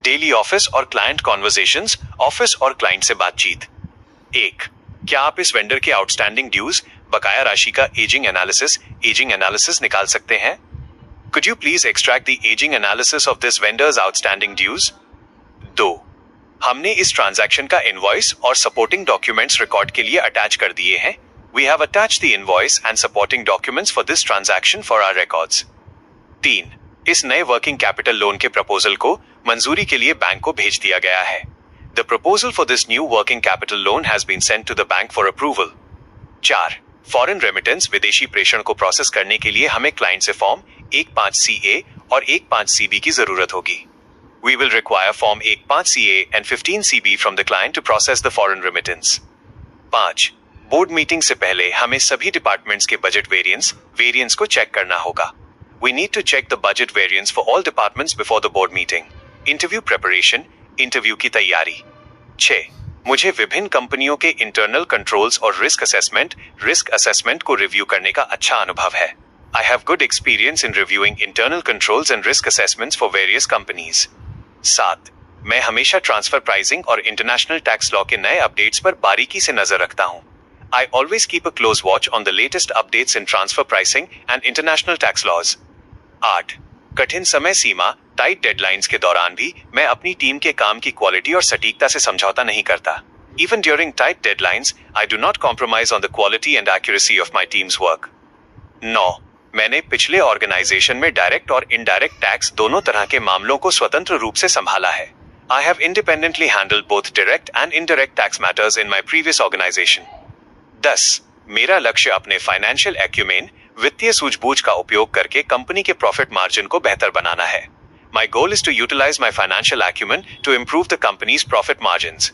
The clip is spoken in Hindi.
डेली ऑफिस और क्लाइंट कॉन्वर्सेशंस, ऑफिस और क्लाइंट से बातचीत। 1. क्या आप इस वेंडर के आउटस्टैंडिंग ड्यूज, बकाया राशि का एजिंग एनालिसिस निकाल सकते हैं? Could you please extract the aging analysis of this vendor's outstanding dues? 2. हमने इस ट्रांजैक्शन का इनवॉइस और सपोर्टिंग डॉक्यूमेंट्स रिकॉर्ड के लिए अटैच कर दिए हैं। We have attached the invoice and supporting documents for this transaction for our records. 3. इस नए वर्किंग कैपिटल लोन के प्रपोजल को मंजूरी के लिए बैंक को भेज दिया गया है। The proposal for this new working capital loan has been sent to the bank for approval. 4. Foreign remittance विदेशी प्रेषण को प्रोसेस करने के लिए हमें क्लाइंट से फॉर्म 15CA और 15CB की जरूरत होगी। We will require form 15CA and 15CB from the client to process the foreign remittance. 5. Board meeting से पहले हमें सभी डिपार्टमेंट्स के बजट वेरिएंस को चेक करना होगा। We need to check the budget variance for all departments before the board meeting. Interview preparation, interview की तैयारी। 6. मुझे विभिन्न कंपनियों के इंटरनल कंट्रोल्स और रिस्क असेसमेंट को रिव्यू करने का अच्छा अनुभव है। I have good experience in reviewing internal controls and risk assessments for various companies. 7. मैं हमेशा ट्रांसफर प्राइसिंग और इंटरनेशनल टैक्स लॉ के नए अपडेट्स पर बारीकी से नजर रखता हूं। I always keep a close watch on the latest updates in transfer pricing and international tax laws. 8. कठिन समय सीमा, टाइट डेडलाइंस के दौरान भी मैं अपनी टीम के काम की क्वालिटी और सटीकता से समझौता नहीं करता। Even during tight deadlines, I do not compromise on the quality and accuracy of my team's work. 9. मैंने पिछले ऑर्गेनाइजेशन में डायरेक्ट और इनडायरेक्ट टैक्स दोनों तरह के मामलों को स्वतंत्र रूप से संभाला है। I have independently handled both direct and indirect tax matters in my previous organization. 10. मेरा लक्ष्य अपने फाइनेंशियल एक्यूमेन, वित्तीय सूझबूझ का उपयोग करके कंपनी के प्रॉफिट मार्जिन को बेहतर बनाना है। My goal is to utilize my financial acumen to improve the company's profit margins.